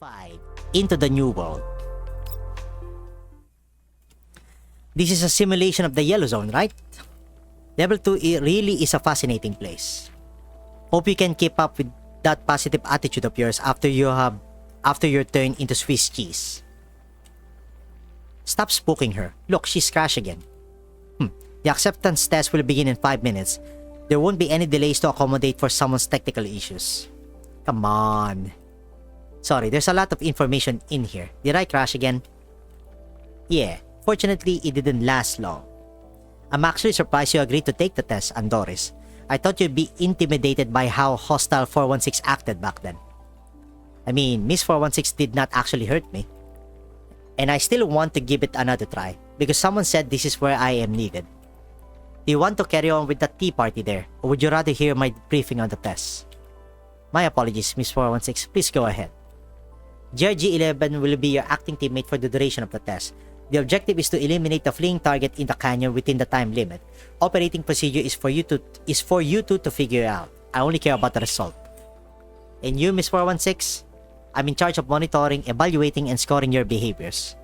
5 into the new world. This is a simulation of the yellow zone, right? Level 2 really is a fascinating place. Hope you can keep up with that positive attitude of yours after your turn into Swiss cheese. Stop spooking her. Look, she's crashed again. The acceptance test will begin in 5 minutes. There won't be any delays to accommodate for someone's technical issues. Come on. Sorry, there's a lot of information in here. Did I crash again? Yeah, fortunately it didn't last long. I'm actually surprised you agreed to take the test, Andoris. I thought you'd be intimidated by how hostile 416 acted back then. I mean, Miss 416 did not actually hurt me. And I still want to give it another try, because someone said this is where I am needed. Do you want to carry on with that tea party there, or would you rather hear my briefing on the test? My apologies, Miss 416, please go ahead. GRG-11 will be your acting teammate for the duration of the test. The objective is to eliminate the fleeing target in the canyon within the time limit. Operating procedure is for you two to figure out. I only care about the result. And you, Miss 416? I'm in charge of monitoring, evaluating, and scoring your behaviors.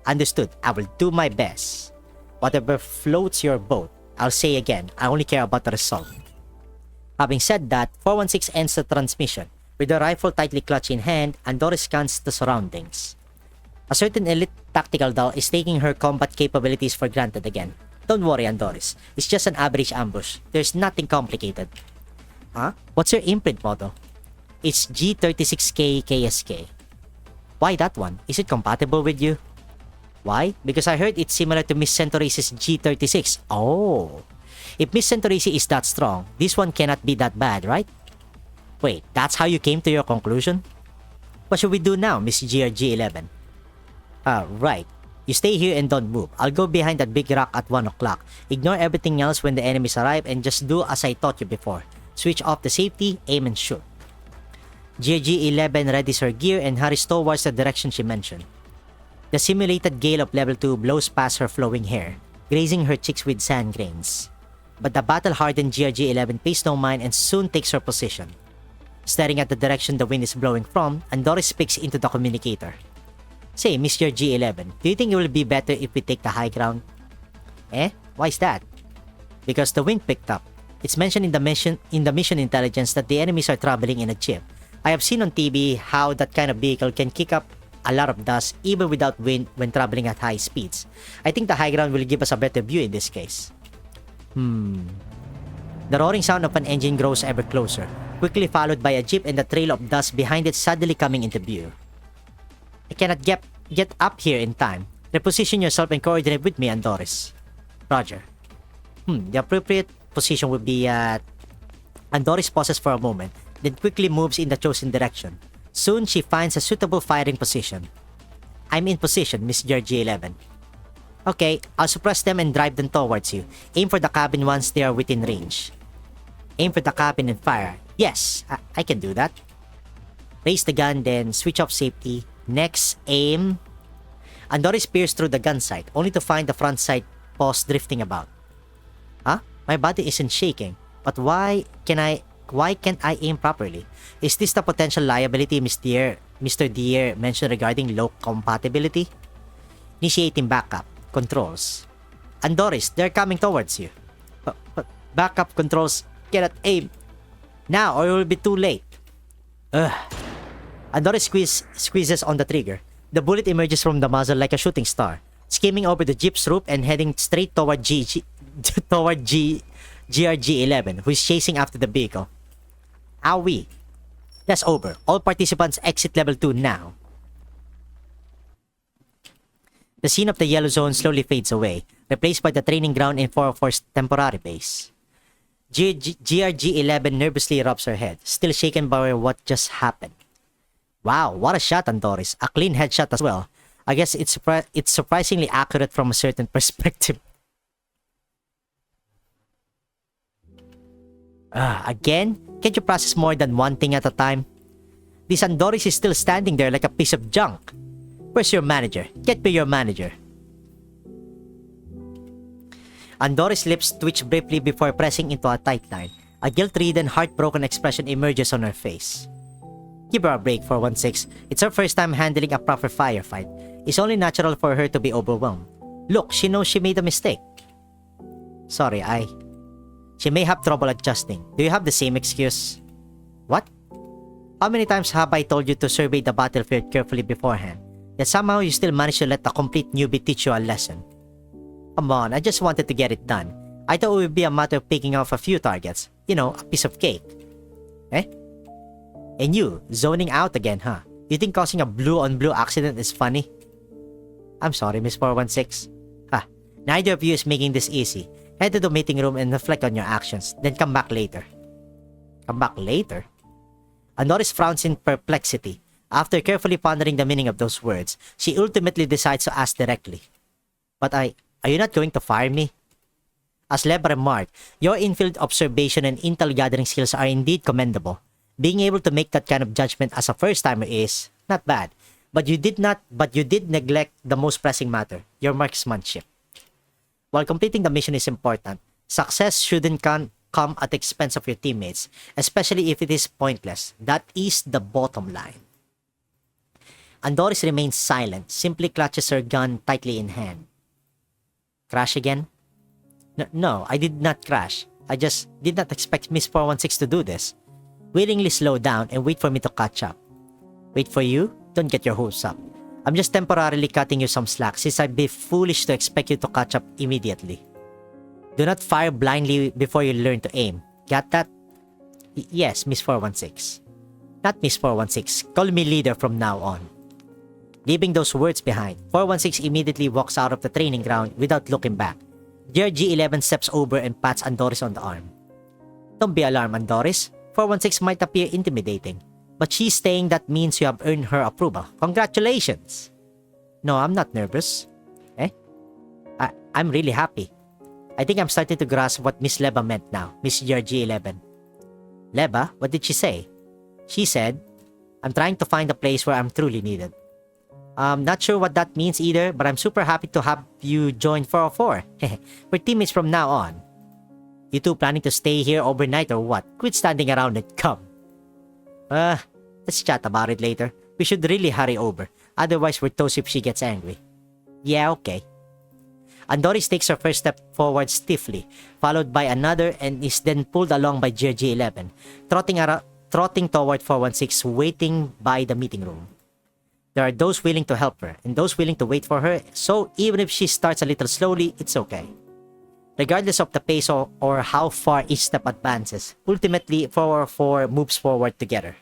Understood. I will do my best. Whatever floats your boat. I'll say again, I only care about the result. Having said that, 416 ends the transmission. With the rifle tightly clutched in hand, Andoris scans the surroundings. A certain elite tactical doll is taking her combat capabilities for granted again. Don't worry, Andoris. It's just an average ambush. There's nothing complicated. Huh? What's your imprint model? It's G36K KSK. Why that one? Is it compatible with you? Why? Because I heard it's similar to Miss Centaurus' G36. Oh. If Miss Centaurus is that strong, this one cannot be that bad, right? Wait, that's how you came to your conclusion? What should we do now, Miss GRG-11? Right. You stay here and don't move. I'll go behind that big rock at 1 o'clock. Ignore everything else when the enemies arrive and just do as I taught you before. Switch off the safety, aim and shoot. GRG-11 readies her gear and hurries towards the direction she mentioned. The simulated gale of level 2 blows past her flowing hair, grazing her cheeks with sand grains. But the battle-hardened GRG-11 pays no mind and soon takes her position. Staring at the direction the wind is blowing from, Andoris speaks into the communicator. Say, Miss GRG-11, do you think it will be better if we take the high ground? Eh? Why's that? Because the wind picked up. It's mentioned in the mission intelligence that the enemies are traveling in a jeep. I have seen on TV how that kind of vehicle can kick up a lot of dust even without wind when traveling at high speeds. I think the high ground will give us a better view in this case. The roaring sound of an engine grows ever closer, quickly followed by a jeep and the trail of dust behind it suddenly coming into view. I cannot get up here in time. Reposition yourself and coordinate with me, Andoris. Roger. The appropriate position would be at... Andoris pauses for a moment, then quickly moves in the chosen direction. Soon, she finds a suitable firing position. I'm in position, Miss GRG-11. Okay, I'll suppress them and drive them towards you. Aim for the cabin once they are within range. Aim for the cabin and fire. Yes, I can do that. Raise the gun, then switch off safety. Next, aim. Andoris peers through the gun sight, only to find the front sight post drifting about. Huh? My body isn't shaking, but why can't I aim properly? Is this the potential liability Mr. Deere mentioned regarding low compatibility? Initiating backup. Controls. Andoris, they're coming towards you. But backup controls cannot aim now or it will be too late. Andoris squeezes on the trigger. The bullet emerges from the muzzle like a shooting star, skimming over the jeep's roof and heading straight toward GRG-11, who is chasing after the vehicle. Owie. That's over. All participants exit level 2 now. The scene of the yellow zone slowly fades away, replaced by the training ground in 404's temporary base. GRG-11 nervously rubs her head, still shaken by what just happened. Wow, what a shot, Andoris. A clean headshot as well. I guess it's surprisingly accurate from a certain perspective. Again? Can't you process more than one thing at a time? This Andoris is still standing there like a piece of junk. Where's your manager? Get me your manager. Andoris' lips twitch briefly before pressing into a tight line. A guilt-ridden, heartbroken expression emerges on her face. Give her a break, 416. It's her first time handling a proper firefight. It's only natural for her to be overwhelmed. Look, she knows she made a mistake. Sorry, She may have trouble adjusting. Do you have the same excuse? What? How many times have I told you to survey the battlefield carefully beforehand? Yet somehow you still manage to let a complete newbie teach you a lesson. Come on, I just wanted to get it done. I thought it would be a matter of picking off a few targets. You know, a piece of cake. Eh? And you, zoning out again, huh? You think causing a blue-on-blue accident is funny? I'm sorry, Miss 416. Ha, neither of you is making this easy. Head to the meeting room and reflect on your actions, then come back later. Come back later? Andoris frowns in perplexity. After carefully pondering the meaning of those words, she ultimately decides to ask directly. But are you not going to fire me? As Leb remarked, your in-field observation and intel gathering skills are indeed commendable. Being able to make that kind of judgment as a first-timer is not bad. But you did neglect the most pressing matter, your marksmanship. While completing the mission is important, success shouldn't come at the expense of your teammates, especially if it is pointless. That is the bottom line. Andoris remains silent, simply clutches her gun tightly in hand. Crash again? No, I did not crash. I just did not expect Miss 416 to do this. Willingly slow down and wait for me to catch up. Wait for you? Don't get your hopes up. I'm just temporarily cutting you some slack since I'd be foolish to expect you to catch up immediately. Do not fire blindly before you learn to aim. Got that? Yes, Miss 416. Not Miss 416. Call me leader from now on. Leaving those words behind, 416 immediately walks out of the training ground without looking back. G11 steps over and pats Andoris on the arm. Don't be alarmed, Andoris. 416 might appear intimidating, but she's saying that means you have earned her approval. Congratulations! No, I'm not nervous. I'm really happy. I think I'm starting to grasp what Miss Leba meant now, Miss G11. Leba? What did she say? She said, I'm trying to find a place where I'm truly needed. Not sure what that means either, but I'm super happy to have you join 404. We're teammates from now on. You two planning to stay here overnight or what? Quit standing around and come. Let's chat about it later. We should really hurry over. Otherwise, we're toast if she gets angry. Yeah, okay. Andoris takes her first step forward stiffly, followed by another and is then pulled along by G11, trotting toward 416, waiting by the meeting room. There are those willing to help her and those willing to wait for her, so even if she starts a little slowly, it's okay. Regardless of the pace or how far each step advances, ultimately 404 moves forward together.